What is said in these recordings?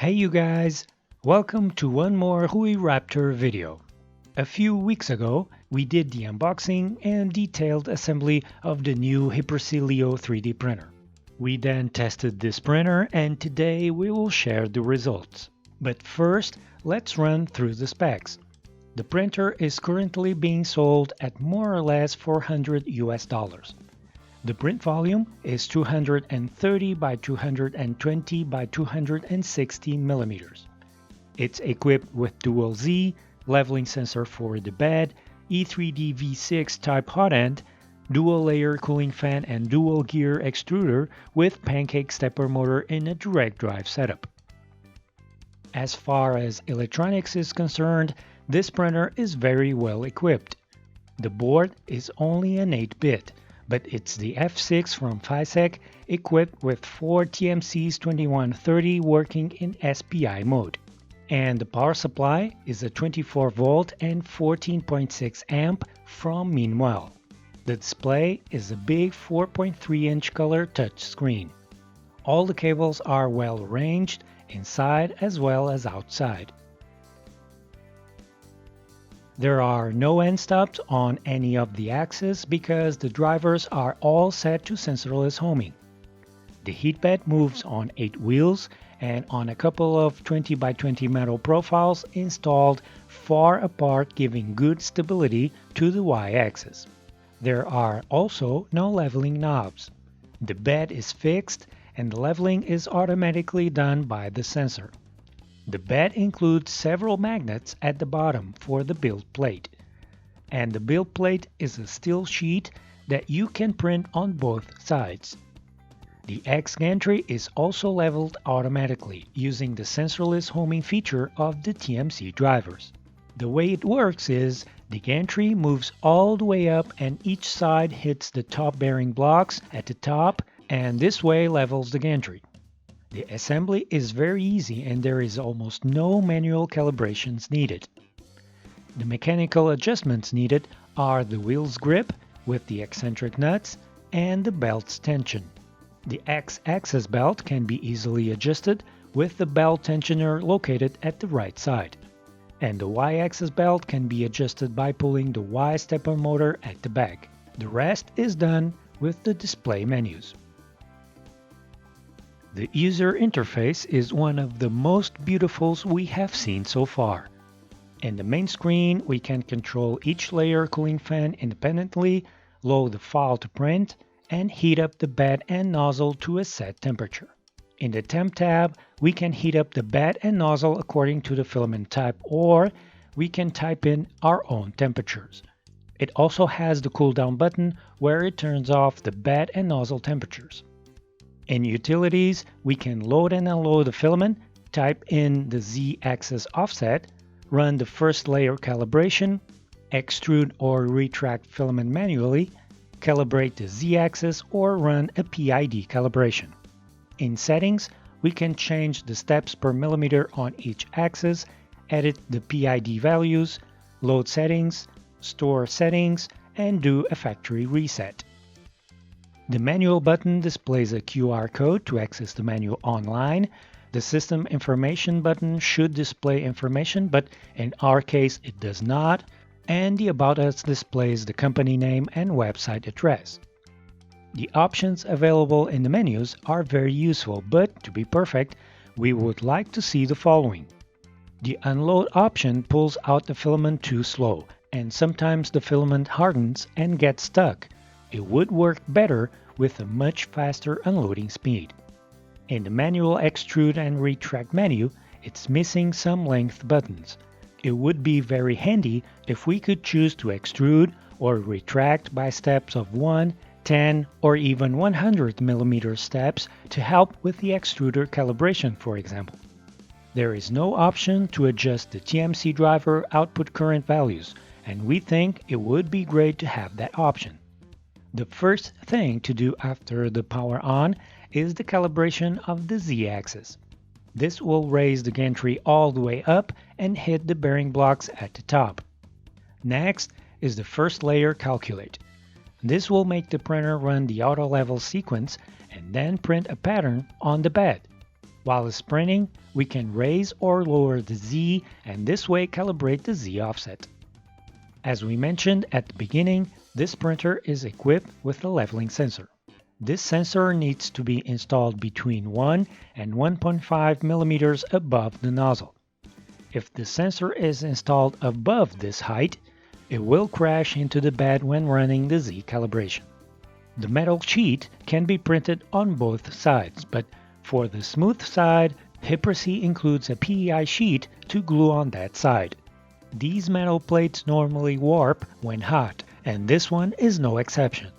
Hey you guys! Welcome to one more Hui Raptor video. A few weeks ago, we did the unboxing and detailed assembly of the new Hiprecy 3D printer. We then tested this printer and today we will share the results. But first, let's run through the specs. The printer is currently being sold at more or less $400 US. The print volume is 230 by 220 by 260 millimeters. It's equipped with dual Z, leveling sensor for the bed, E3D V6 type hot end, dual layer cooling fan and dual gear extruder with pancake stepper motor in a direct drive setup. As far as electronics is concerned, this printer is very well equipped. The board is only an 8-bit, but it's the F6 from Vase equipped with 4 TMC's 2130 working in SPI mode. And the power supply is a 24 volt and 14.6 amp from Meanwhile. The display is a big 4.3-inch color touchscreen. All the cables are well arranged inside as well as outside. There are no end stops on any of the axes because the drivers are all set to sensorless homing. The heat bed moves on 8 wheels and on a couple of 20 by 20 metal profiles installed far apart, giving good stability to the Y-axis. There are also no leveling knobs. The bed is fixed and the leveling is automatically done by the sensor. The bed includes several magnets at the bottom for the build plate. And the build plate is a steel sheet that you can print on both sides. The X gantry is also leveled automatically using the sensorless homing feature of the TMC drivers. The way it works is the gantry moves all the way up and each side hits the top bearing blocks at the top, and this way levels the gantry. The assembly is very easy and there is almost no manual calibrations needed. The mechanical adjustments needed are the wheel's grip with the eccentric nuts and the belt's tension. The X-axis belt can be easily adjusted with the belt tensioner located at the right side. And the Y-axis belt can be adjusted by pulling the Y stepper motor at the back. The rest is done with the display menus. The user interface is one of the most beautiful we have seen so far. In the main screen, we can control each layer cooling fan independently, load the file to print, and heat up the bed and nozzle to a set temperature. In the temp tab, we can heat up the bed and nozzle according to the filament type, or we can type in our own temperatures. It also has the cool down button where it turns off the bed and nozzle temperatures. In Utilities, we can load and unload the filament, type in the Z-axis offset, run the first layer calibration, extrude or retract filament manually, calibrate the Z-axis or run a PID calibration. In Settings, we can change the steps per millimeter on each axis, edit the PID values, load settings, store settings, and do a factory reset. The manual button displays a QR code to access the menu online. The system information button should display information, but in our case it does not. And the About Us displays the company name and website address. The options available in the menus are very useful, but to be perfect, we would like to see the following. The unload option pulls out the filament too slow, and sometimes the filament hardens and gets stuck. It would work better with a much faster unloading speed. In the manual extrude and retract menu, it's missing some length buttons. It would be very handy if we could choose to extrude or retract by steps of 1, 10, or even 100 mm steps to help with the extruder calibration, for example. There is no option to adjust the TMC driver output current values, and we think it would be great to have that option. The first thing to do after the power on is the calibration of the Z-axis. This will raise the gantry all the way up and hit the bearing blocks at the top. Next is the first layer calculate. This will make the printer run the auto level sequence and then print a pattern on the bed. While printing, we can raise or lower the Z and this way calibrate the Z offset. As we mentioned at the beginning, this printer is equipped with a leveling sensor. This sensor needs to be installed between 1 and 1.5 millimeters above the nozzle. If the sensor is installed above this height, it will crash into the bed when running the Z calibration. The metal sheet can be printed on both sides, but for the smooth side, Hiprecy includes a PEI sheet to glue on that side. These metal plates normally warp when hot, and this one is no exception.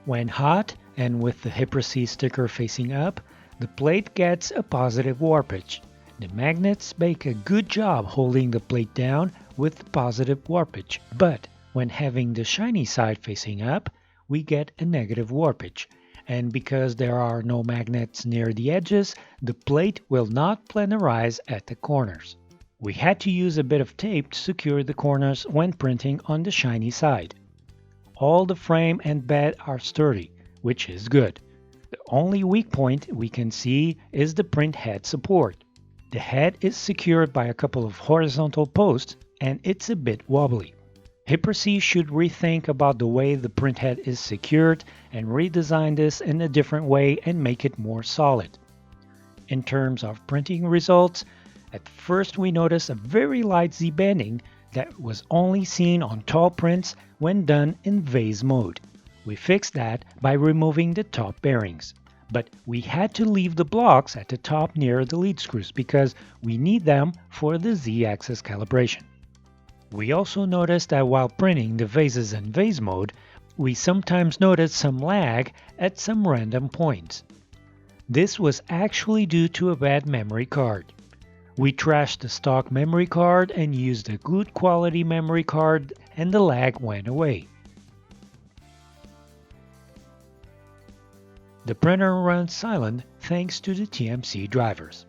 When hot, and with the Hiprecy sticker facing up, the plate gets a positive warpage. The magnets make a good job holding the plate down with positive warpage, but when having the shiny side facing up, we get a negative warpage. And because there are no magnets near the edges, the plate will not planarize at the corners. We had to use a bit of tape to secure the corners when printing on the shiny side. All the frame and bed are sturdy, which is good. The only weak point we can see is the print head support. The head is secured by a couple of horizontal posts and it's a bit wobbly. Hiprecy should rethink about the way the printhead is secured and redesign this in a different way and make it more solid. In terms of printing results, at first we noticed a very light Z bending that was only seen on tall prints when done in Vase mode. We fixed that by removing the top bearings, but we had to leave the blocks at the top near the lead screws because we need them for the Z-axis calibration. We also noticed that while printing the vases in Vase mode, we sometimes noticed some lag at some random points. This was actually due to a bad memory card. We trashed the stock memory card and used a good quality memory card and the lag went away. The printer runs silent thanks to the TMC drivers.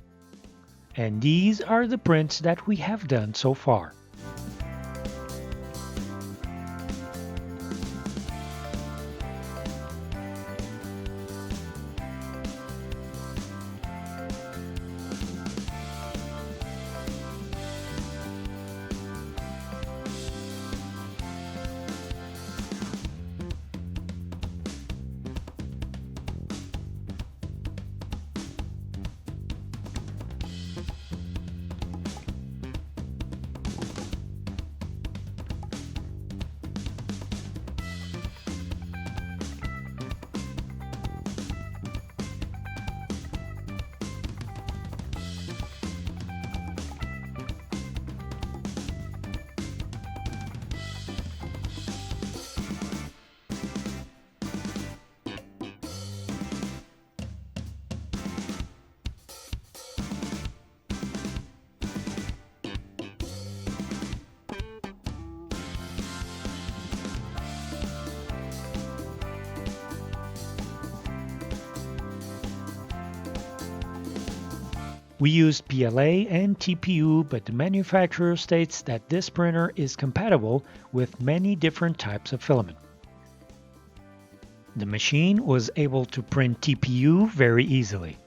And these are the prints that we have done so far. We used PLA and TPU, but the manufacturer states that this printer is compatible with many different types of filament. The machine was able to print TPU very easily.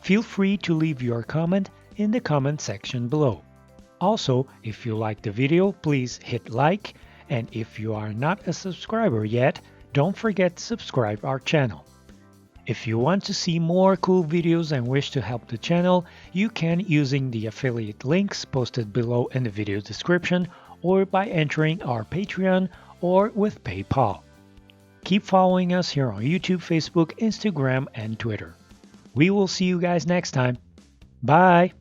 Feel free to leave your comment in the comment section below. Also, if you liked the video, please hit like, and if you are not a subscriber yet, don't forget to subscribe our channel. If you want to see more cool videos and wish to help the channel, you can using the affiliate links posted below in the video description or by entering our Patreon or with PayPal. Keep following us here on YouTube, Facebook, Instagram, and Twitter. We will see you guys next time. Bye!